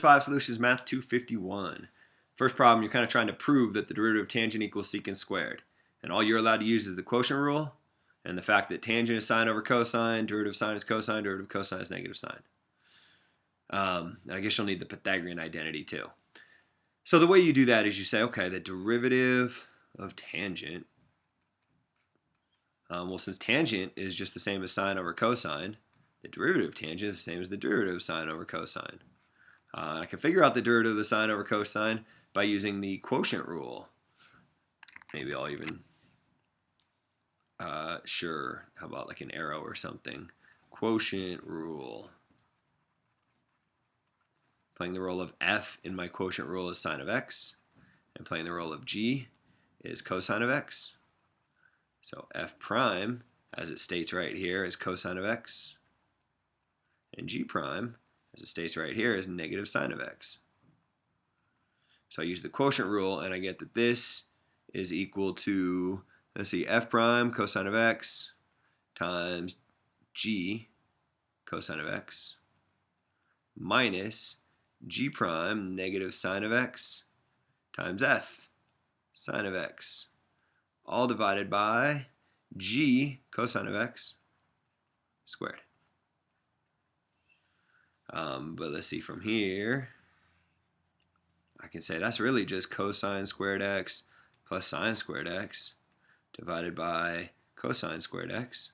5 solutions, math 251. First problem, you're kind of trying to prove that the derivative of tangent equals secant squared. And all you're allowed to use is the quotient rule and the fact that tangent is sine over cosine, derivative of sine is cosine, derivative of cosine is negative sine. And I guess you'll need the Pythagorean identity too. So the way you do that is you say, okay, the derivative of tangent, well, since tangent is just the same as sine over cosine, the derivative of tangent is the same as the derivative of sine over cosine. I can figure out the derivative of the sine over cosine by using the quotient rule. Maybe I'll even, sure, how about like an arrow or something? Quotient rule. Playing the role of f in my quotient rule is sine of x, and playing the role of g is cosine of x. So f prime, as it states right here, is cosine of x, and g prime, as it states right here, is negative sine of x. So I use the quotient rule, and I get that this is equal to, let's see, f prime cosine of x times g cosine of x minus g prime negative sine of x times f sine of x, all divided by g cosine of x squared. But let's see, from here, I can say that's really just cosine squared x plus sine squared x divided by cosine squared x.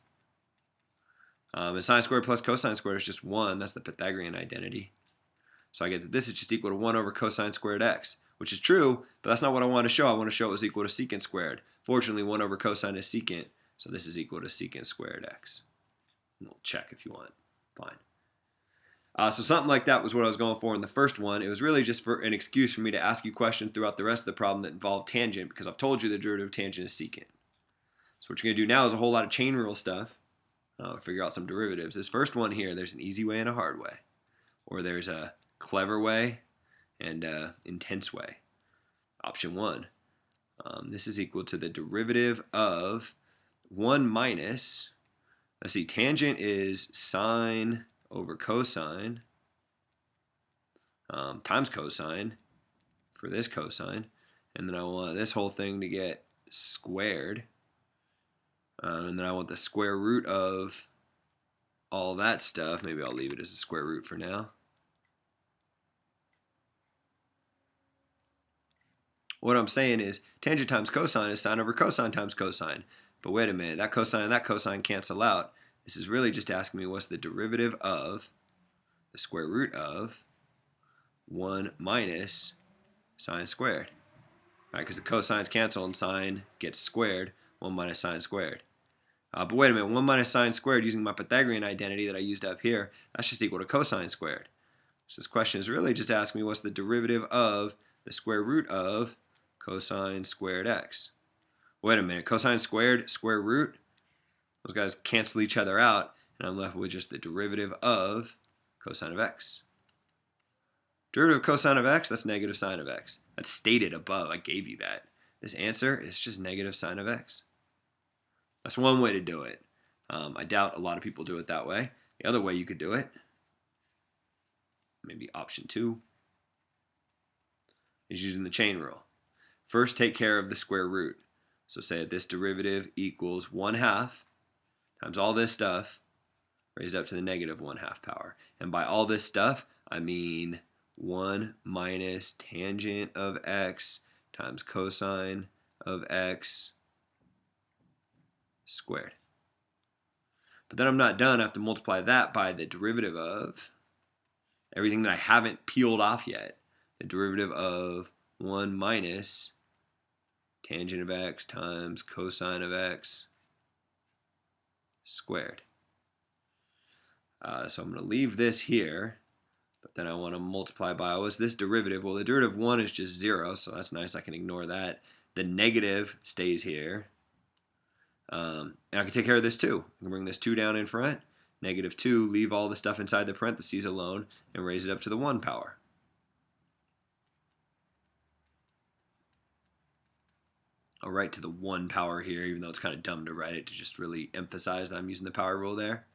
And sine squared plus cosine squared is just 1. That's the Pythagorean identity. So I get that this is just equal to 1 over cosine squared x, which is true, but that's not what I want to show. I want to show it was equal to secant squared. Fortunately, 1 over cosine is secant, so this is equal to secant squared x. And we'll check if you want. Fine. So something like that was what I was going for in the first one. It was really just for an excuse for me to ask you questions throughout the rest of the problem that involved tangent, because I've told you the derivative of tangent is secant. So what you're going to do now is a whole lot of chain rule stuff. Figure out some derivatives. This first one here, there's an easy way and a hard way. Or there's a clever way and an intense way. Option 1. This is equal to the derivative of 1 minus, let's see, tangent is sine over cosine times cosine for this cosine, and then I want this whole thing to get squared, and then I want the square root of all that stuff. Maybe I'll leave it as a square root for now. What I'm saying is tangent times cosine is sine over cosine times cosine, but wait a minute, that cosine and that cosine cancel out. This is really just asking me what's the derivative of the square root of 1 minus sine squared. Right, because the cosines cancel and sine gets squared, 1 minus sine squared. But wait a minute, 1 minus sine squared using my Pythagorean identity that I used up here, that's just equal to cosine squared. So this question is really just asking me what's the derivative of the square root of cosine squared x. Wait a minute, cosine squared, square root, those guys cancel each other out, and I'm left with just the derivative of cosine of x. Derivative of cosine of x, that's negative sine of x. That's stated above, I gave you that. This answer is just negative sine of x. That's one way to do it. I doubt a lot of people do it that way. The other way you could do it, maybe option 2, is using the chain rule. First, take care of the square root. So say that this derivative equals 1/2 times all this stuff raised up to the negative 1/2 power. And by all this stuff, I mean 1 minus tangent of x times cosine of x squared. But then I'm not done. I have to multiply that by the derivative of everything that I haven't peeled off yet. The derivative of 1 minus tangent of x times cosine of x squared. So I'm going to leave this here, but then I want to multiply by, what's this derivative? Well, the derivative of 1 is just 0, so that's nice. I can ignore that. The negative stays here. And I can take care of this too. I can bring this 2 down in front. Negative 2, leave all the stuff inside the parentheses alone, and raise it up to the 1 power. I'll write to the 1 power here, even though it's kind of dumb to write it to just really emphasize that I'm using the power rule there.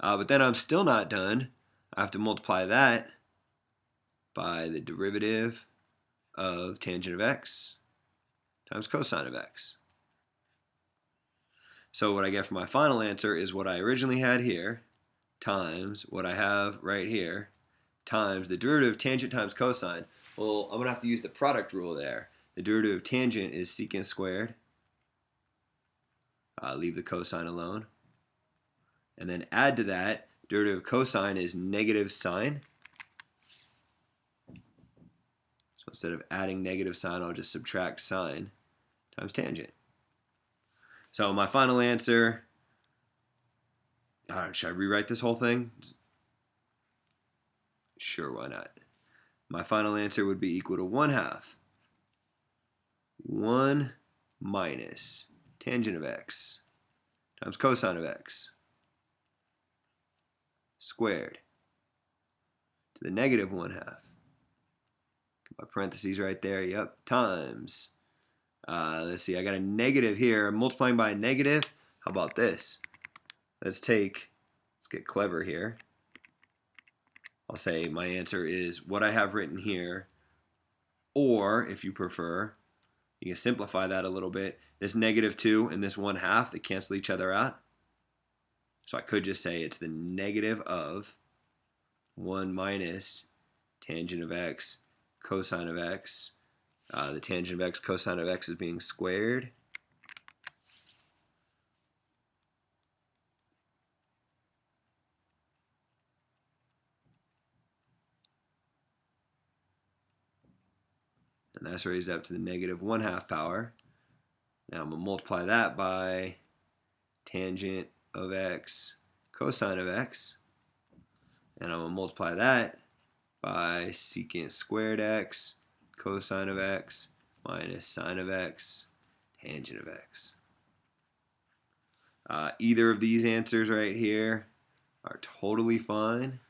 But then I'm still not done. I have to multiply that by the derivative of tangent of x times cosine of x. So what I get for my final answer is what I originally had here times what I have right here times the derivative of tangent times cosine. Well, I'm going to have to use the product rule there. The derivative of tangent is secant squared. Leave the cosine alone. And then add to that, derivative of cosine is negative sine. So instead of adding negative sine, I'll just subtract sine times tangent. So my final answer, should I rewrite this whole thing? Sure, why not? My final answer would be equal to 1/2 1 minus tangent of x times cosine of x squared to the negative 1/2. My parentheses right there, yep, times. Let's see, I got a negative here. I'm multiplying by a negative. How about this? Let's get clever here. I'll say my answer is what I have written here, or if you prefer, you can simplify that a little bit. This -2 and this 1/2, they cancel each other out. So I could just say it's the negative of 1 minus tangent of x cosine of x. The tangent of x cosine of x is being squared. And that's raised up to the negative 1/2 power. Now I'm going to multiply that by tangent of x cosine of x. And I'm going to multiply that by secant squared x cosine of x minus sine of x tangent of x. Either of these answers right here are totally fine.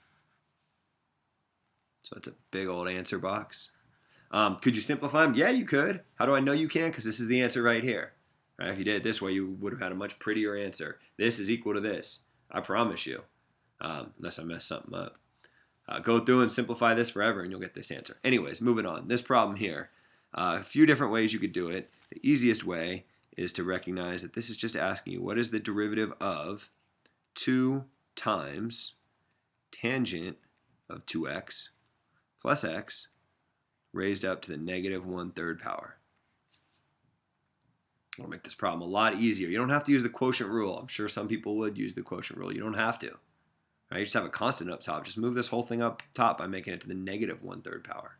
So it's a big old answer box. Could you simplify them? Yeah, you could. How do I know you can? Because this is the answer right here. Right? If you did it this way, you would have had a much prettier answer. This is equal to this. I promise you. Unless I mess something up. Go through and simplify this forever and you'll get this answer. Anyways, moving on. This problem here. A few different ways you could do it. The easiest way is to recognize that this is just asking you what is the derivative of 2 times tangent of 2x plus x raised up to the negative 1/3 power. I'll make this problem a lot easier. You don't have to use the quotient rule. I'm sure some people would use the quotient rule. You don't have to. Right? You just have a constant up top. Just move this whole thing up top by making it to the negative 1/3 power.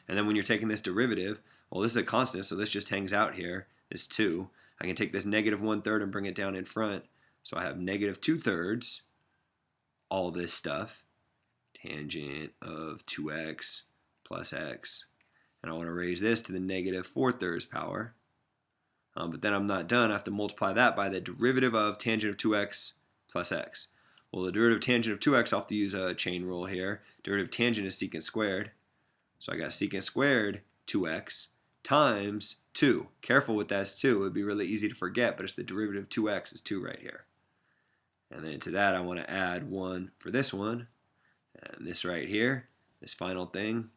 And then when you're taking this derivative, well, this is a constant, so this just hangs out here. This 2. I can take this negative 1/3 and bring it down in front. So I have negative 2/3, all this stuff, tangent of 2x plus x. And I want to raise this to the negative 4/3 power. But then I'm not done. I have to multiply that by the derivative of tangent of 2x plus x. Well, the derivative of tangent of 2x, I'll have to use a chain rule here. Derivative of tangent is secant squared. So I got secant squared 2x times 2. Careful with that 2. It would be really easy to forget, but it's the derivative of 2x is 2 right here. And then to that, I want to add 1 for this one. And this right here, this final thing,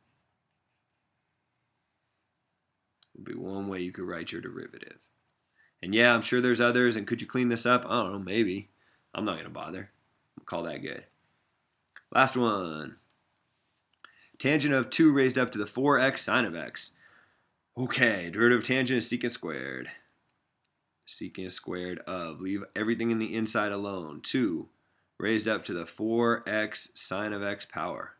would be one way you could write your derivative. And yeah, I'm sure there's others, and could you clean this up? I don't know, maybe. I'm not going to bother. I'll call that good. Last one. Tangent of 2 raised up to the 4x sine of x. Okay, derivative of tangent is secant squared. Secant squared of, leave everything in the inside alone. 2 raised up to the 4x sine of x power.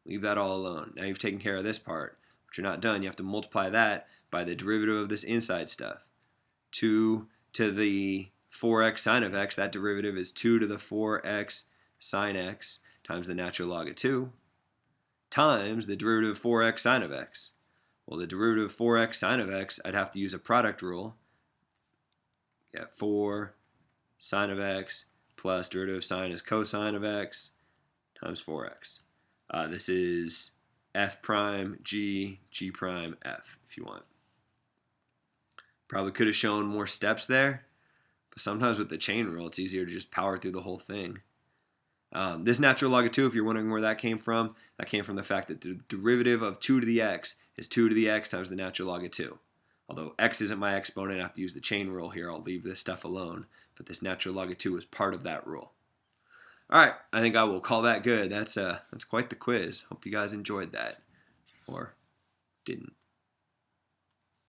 Leave that all alone. Now you've taken care of this part. But you're not done. You have to multiply that by the derivative of this inside stuff. 2 to the 4x sine of x, that derivative is 2 to the 4x sine x times the natural log of 2 times the derivative of 4x sine of x. Well, the derivative of 4x sine of x, I'd have to use a product rule. Yeah, 4 sine of x plus derivative of sine is cosine of x times 4x. This is f prime g, g prime f, if you want. Probably could have shown more steps there, but sometimes with the chain rule, it's easier to just power through the whole thing. This natural log of 2, if you're wondering where that came from the fact that the derivative of 2 to the x is 2 to the x times the natural log of 2. Although x isn't my exponent, I have to use the chain rule here. I'll leave this stuff alone. But this natural log of 2 is part of that rule. All right, I think I will call that good. That's quite the quiz. Hope you guys enjoyed that, or didn't.